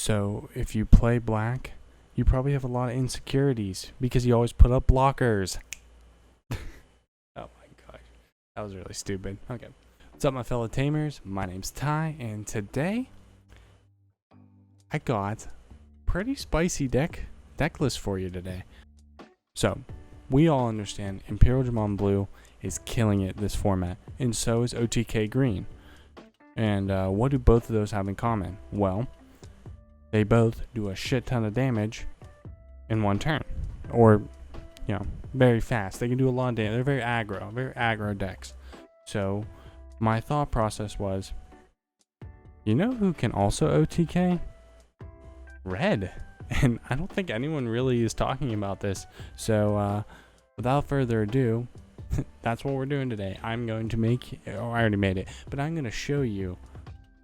So if you play black, you probably have a lot of insecurities because you always put up blockers. Oh my gosh, that was really stupid. Okay, what's up my fellow Tamers? My name's Ty, and today I got pretty spicy deck list for you today. So we all understand Imperialdramon Blue is killing it this format, and so is OTK Green. And what do both of those have in common? Well, they both do a shit ton of damage in one turn, or very fast. They can do a lot of damage. They're very aggro decks. So my thought process was, you know who can also OTK? Red. And I don't think anyone really is talking about this. So without further ado, that's what we're doing today. I'm going to make, I already made it, but I'm going to show you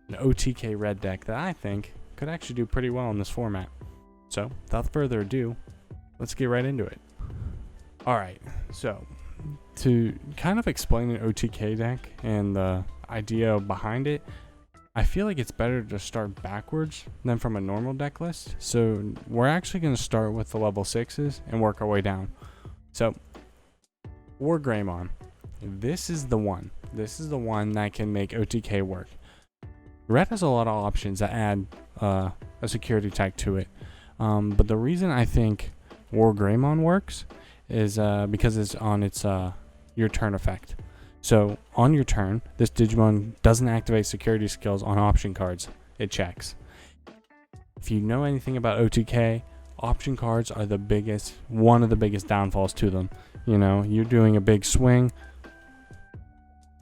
an OTK red deck that I think could actually do pretty well in this format. So without further ado, let's get right into it. Alright, so to kind of explain an OTK deck and the idea behind it, I feel like it's better to start backwards than from a normal deck list. So we're actually going to start with the level 6s and work our way down. So Wargreymon, this is the one. This is the one that can make OTK work. Red has a lot of options that add a security tag to it. But the reason I think Wargreymon works is because it's on its your turn effect. So on your turn, this Digimon doesn't activate security skills on option cards. It checks. If you know anything about OTK, option cards are one of the biggest downfalls to them. You know, you're doing a big swing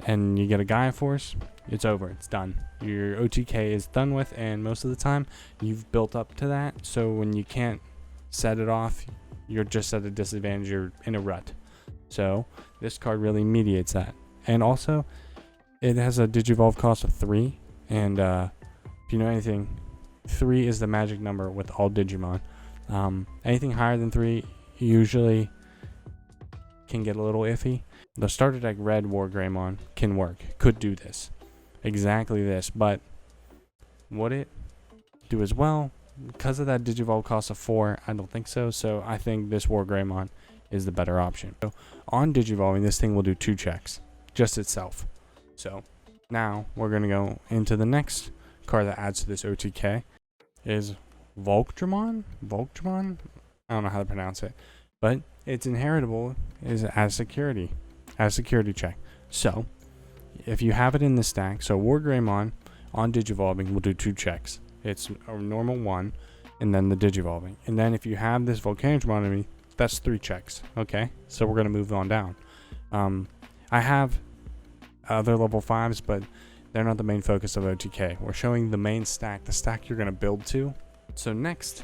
and you get a Gaia Force, it's over, it's done. Your OTK is done with, and most of the time you've built up to that, so when you can't set it off, you're just at a disadvantage, you're in a rut. So this card really mediates that. And also, it has a Digivolve cost of 3, and if you know anything, 3 is the magic number with all Digimon. Anything higher than 3 usually can get a little iffy. The starter deck red Wargreymon can work, could do this, exactly this, but would it do as well? Because of that Digivolve cost of 4, I don't think so. So I think this Wargreymon is the better option. So on Digivolving, this thing will do 2 checks, just itself. So now we're going to go into the next card that adds to this OTK is Volkdramon? I don't know how to pronounce it, but it's inheritable as security check. So if you have it in the stack, so Wargreymon on Digivolving will do 2 checks. It's a normal 1, and then the Digivolving. And then if you have this Volcanic enemy, that's 3 checks. Okay, so we're going to move on down. I have other level 5s, but they're not the main focus of OTK. We're showing the main stack, the stack you're going to build to. So next,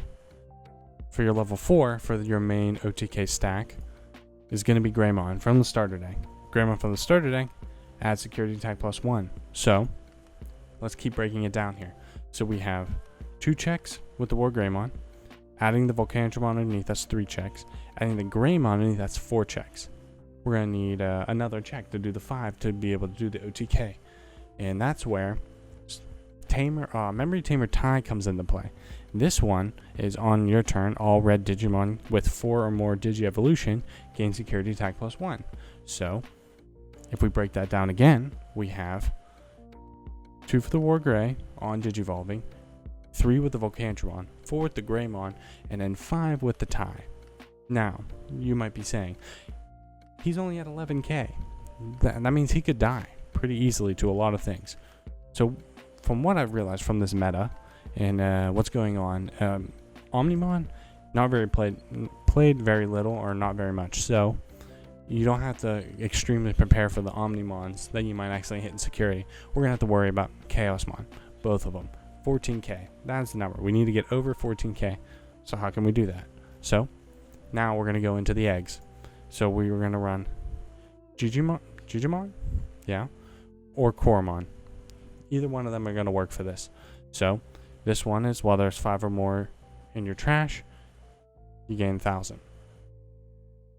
for your level 4, for your main OTK stack, is going to be Greymon from the starter deck. Greymon from the starter deck adds security tag +1. So let's keep breaking it down here. So we have 2 checks with the Wargreymon, adding the Volcanitramon underneath, that's 3 checks, adding the Greymon underneath, that's 4 checks. We're going to need another check to do the 5 to be able to do the OTK. And that's where Tamer, Memory Tamer Tie comes into play. This one is on your turn, all red Digimon with 4 or more Digi-Evolution gain security tag +1. So if we break that down again, we have 2 for the Wargrey on Digivolving, 3 with the Volcanitramon, 4 with the Greymon, and then 5 with the Tie. Now, you might be saying, he's only at 11k. That means he could die pretty easily to a lot of things. So from what I've realized from this meta and what's going on, Omnimon, not very played very little or not very much. So you don't have to extremely prepare for the Omnimons that you might actually hit in security. We're going to have to worry about Chaosmon, both of them. 14k, that's the number. We need to get over 14k. So how can we do that? So now we're going to go into the eggs. So we were going to run Digimon? Yeah. Or Koromon. Either one of them are going to work for this. So this one is, while there's 5 or more in your trash, you gain 1,000.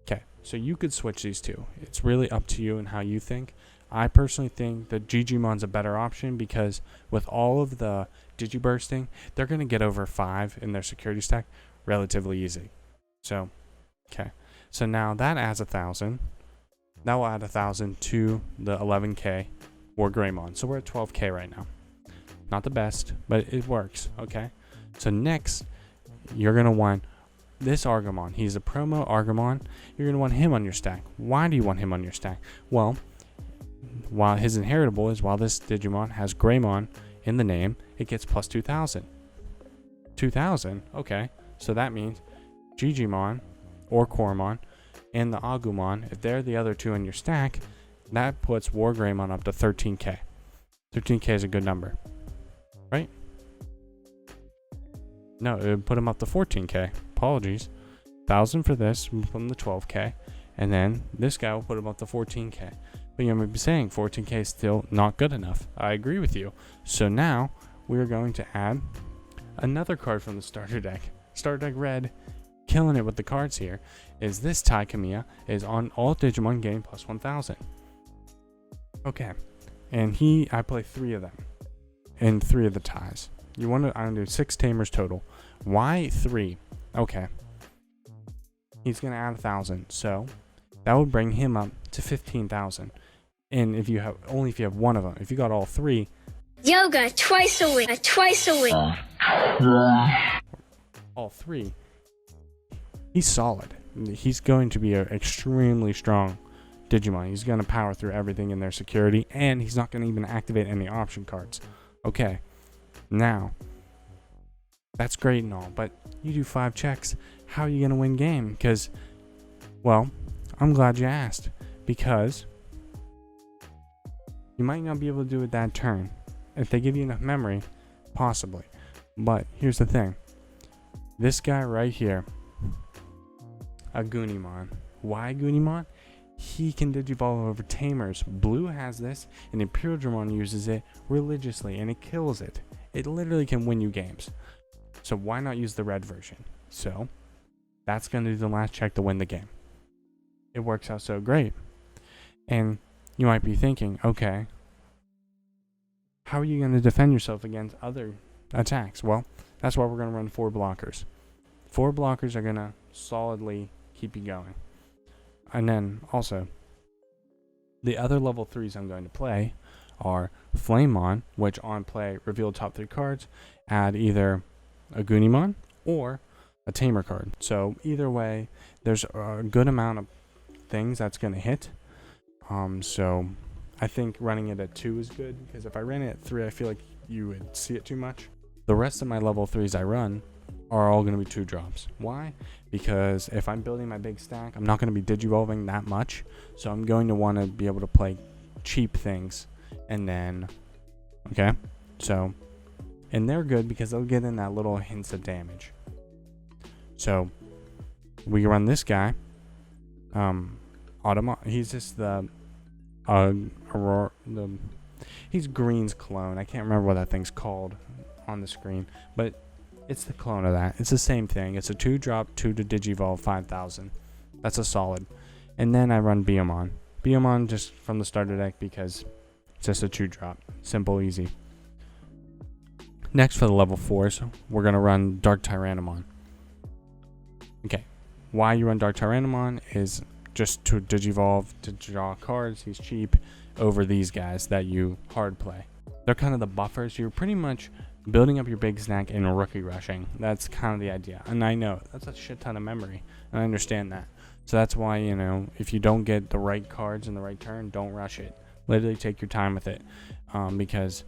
Okay, so you could switch these two. It's really up to you and how you think. I personally think that Digimon's a better option because with all of the Digibursting, they're going to get over 5 in their security stack relatively easy. So, okay. So now that adds 1,000. That will add 1,000 to the 11k War Greymon. So we're at 12k right now. Not the best, but it works, okay? So next, you're going to want this Argamon. He's a promo Argamon. You're going to want him on your stack. Why do you want him on your stack? Well, while his inheritable is while this Digimon has Greymon in the name, it gets plus 2,000. 2,000? Okay. So that means Digimon or Cormon and the Agumon, if they're the other two in your stack, that puts War Greymon up to 13k. 13k is a good number, right? No, it would put him up to 14k. Apologies. 1,000 for this, we'll put him to 12k, and then this guy will put him up to 14k. But you may be saying 14k is still not good enough. I agree with you. So now we're going to add another card from the starter deck. Starter deck red, killing it with the cards here, is this Tai Kamiya is on all Digimon getting plus 1,000. Okay, and I play 3 of them in 3 of the ties. I'm gonna do 6 Tamers total. Why 3? Okay, he's gonna add 1,000, so that would bring him up to 15,000. And if you have one of them, if you got all 3, yoga twice a week, all 3, he's solid. He's going to be an extremely strong Digimon. He's going to power through everything in their security, and he's not going to even activate any option cards. Okay, now, that's great and all, but you do 5 checks. How are you going to win game? Because, well, I'm glad you asked. Because you might not be able to do it that turn. If they give you enough memory, possibly. But here's the thing. This guy right here, a Gunimon. Why Gunimon? He can Digivolve over Tamers. Blue has this, and Imperialdramon uses it religiously, and it kills it. It literally can win you games. So why not use the red version? So that's going to be the last check to win the game. It works out so great. And you might be thinking, okay, how are you going to defend yourself against other attacks? Well, that's why we're going to run 4 blockers. 4 blockers are going to solidly keep you going. And then also, the other level 3s I'm going to play are Flamemon, which on play reveal top 3 cards, add either a Gunimon or a Tamer card. So either way, there's a good amount of things that's going to hit. So I think running it at 2 is good, because if I ran it at 3, I feel like you would see it too much. The rest of my level 3s I run are all going to be 2 drops. Why? Because if I'm building my big stack, I'm not going to be digivolving that much, so I'm going to want to be able to play cheap things. And then, okay, so, and they're good because they'll get in that little hints of damage. So we run this guy, he's just he's Green's clone. I can't remember what that thing's called on the screen, but it's the clone of that. It's the same thing. It's a 2-drop, 2 to Digivolve 5,000. That's a solid. And then I run Biomon. Biomon just from the starter deck because it's just a 2-drop. Simple, easy. Next for the level 4s, we're going to run Dark Tyrannomon. Okay. Why you run Dark Tyrannomon is just to Digivolve, to draw cards. He's cheap over these guys that you hard play. They're kind of the buffers. You're pretty much building up your big snack and rookie rushing. That's kind of the idea. And I know that's a shit ton of memory, and I understand that. So that's why, if you don't get the right cards in the right turn, don't rush it. Literally take your time with it. Because,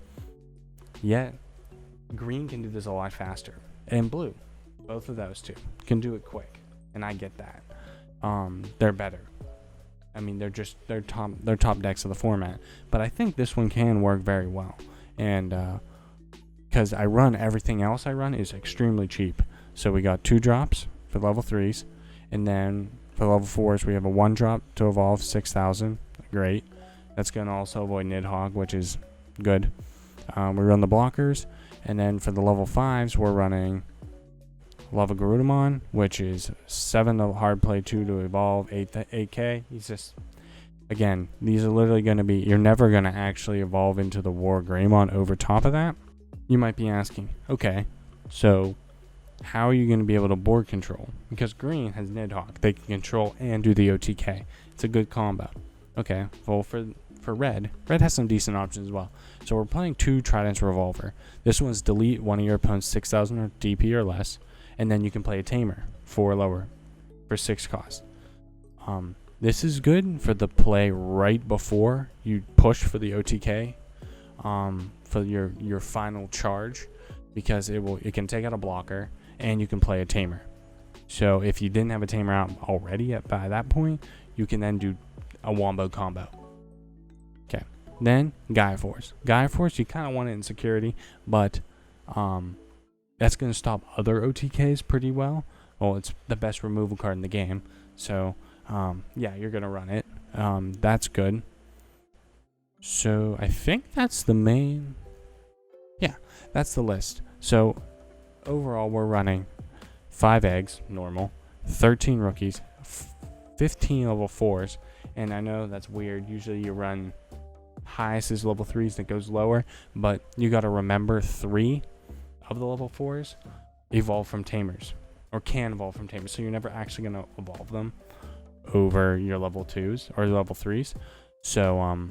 green can do this a lot faster. And blue, both of those two, can do it quick. And I get that. They're better. I mean, they're top decks of the format. But I think this one can work very well. And, because I run everything else I run is extremely cheap. So we got 2 drops for level 3s, and then for level 4s we have a 1 drop to evolve 6,000. Great. That's going to also avoid Nidhogg, which is good. We run the blockers, and then for the level 5s we're running Lava Garudamon, which is 7 to hard play, 2 to evolve, 8k. Again, these are literally going to be, you're never going to actually evolve into the War Greymon over top of that. You might be asking, okay, so how are you going to be able to board control? Because green has Nidhogg. They can control and do the OTK. It's a good combo. Okay, well for red has some decent options as well. So we're playing 2 Trident's Revolver. This one's delete one of your opponent's 6,000 DP or less, and then you can play a Tamer 4 lower for 6 cost. This is good for the play right before you push for the OTK, for your final charge, because it can take out a blocker and you can play a Tamer. So if you didn't have a Tamer out already by that point, you can then do a wombo combo. Okay, then Gaia Force. Gaia Force, you kind of want it in security, but that's going to stop other OTKs pretty well. Well, it's the best removal card in the game, so yeah, you're going to run it. That's good. So I think that's the main, yeah, that's the list. So overall, we're running 5 eggs, normal, 13 rookies, 15 level 4s, and I know that's weird. Usually you run highest is level 3s, that goes lower, but you got to remember 3 of the level 4s evolve from Tamers, or can evolve from Tamers, so you're never actually going to evolve them over your level 2s or level 3s. So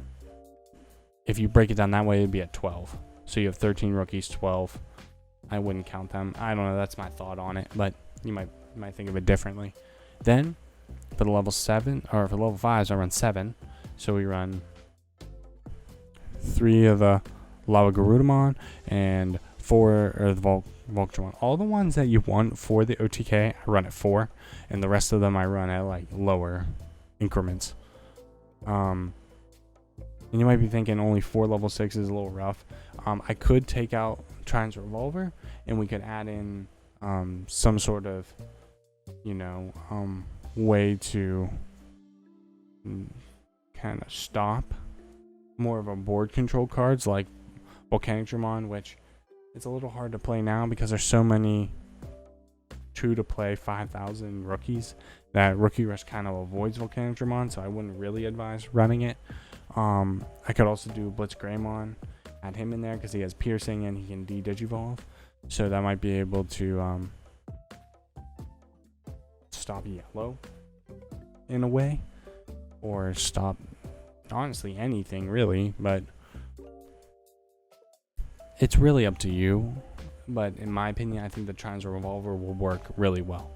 if you break it down that way, it'd be at 12. So you have 13 rookies, 12. I wouldn't count them. I don't know, that's my thought on it, but you might think of it differently. Then for the level 7, or for level 5s, I run 7. So we run 3 of the Garudamon and 4 of the Voltramon. All the ones that you want for the OTK, I run at 4, and the rest of them I run at like lower increments. And you might be thinking only 4 level 6 is a little rough. I could take out Trident's Revolver, and we could add in some sort of, way to kind of stop more of a board control cards like Volcanigdramon, which it's a little hard to play now because there's so many 2 to play 5,000 rookies that Rookie Rush kind of avoids Volcanigdramon, so I wouldn't really advise running it. I could also do Blitz Greymon, add him in there because he has piercing and he can de-digivolve, so that might be able to stop yellow in a way, or stop honestly anything really, but it's really up to you. But in my opinion, I think the Trident's Revolver will work really well.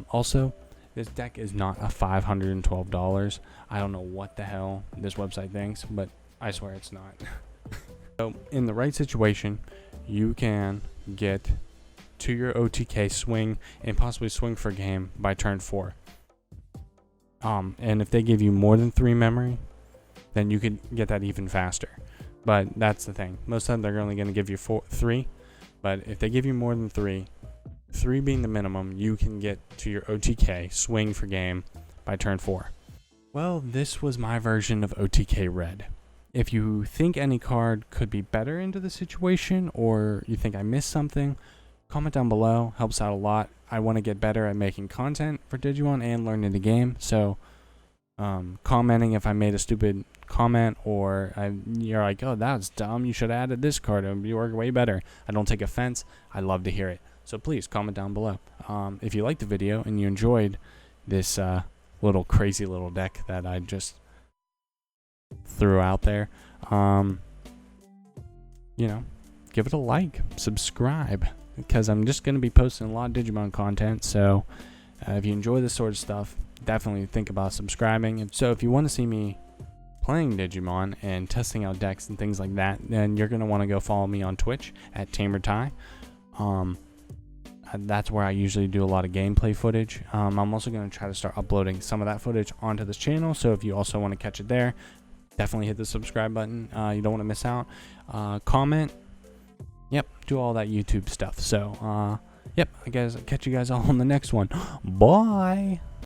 Also, this deck is not a $512. I don't know what the hell this website thinks, but I swear it's not. So in the right situation, you can get to your OTK swing and possibly swing for game by turn 4. And if they give you more than 3 memory, then you could get that even faster. But that's the thing. Most of the time they're only going to give you 3. But if they give you more than 3 being the minimum, you can get to your OTK swing for game by turn 4. Well, this was my version of OTK Red. If you think any card could be better into the situation, or you think I missed something, comment down below. Helps out a lot. I want to get better at making content for Digimon and learning the game. So commenting if I made a stupid comment, or you're like, oh, that's dumb, you should have added this card, it would be work way better. I don't take offense. I love to hear it. So please comment down below. If you liked the video and you enjoyed this little crazy little deck that I just threw out there, give it a like, subscribe, because I'm just going to be posting a lot of Digimon content. So if you enjoy this sort of stuff, definitely think about subscribing. And so if you want to see me playing Digimon and testing out decks and things like that, then you're going to want to go follow me on Twitch at Tamer. That's where I usually do a lot of gameplay footage. I'm also going to try to start uploading some of that footage onto this channel, so if you also want to catch it there, definitely hit the subscribe button. You don't want to miss out. Comment. Yep, do all that YouTube stuff. So, yep, I guess I'll catch you guys all on the next one. Bye!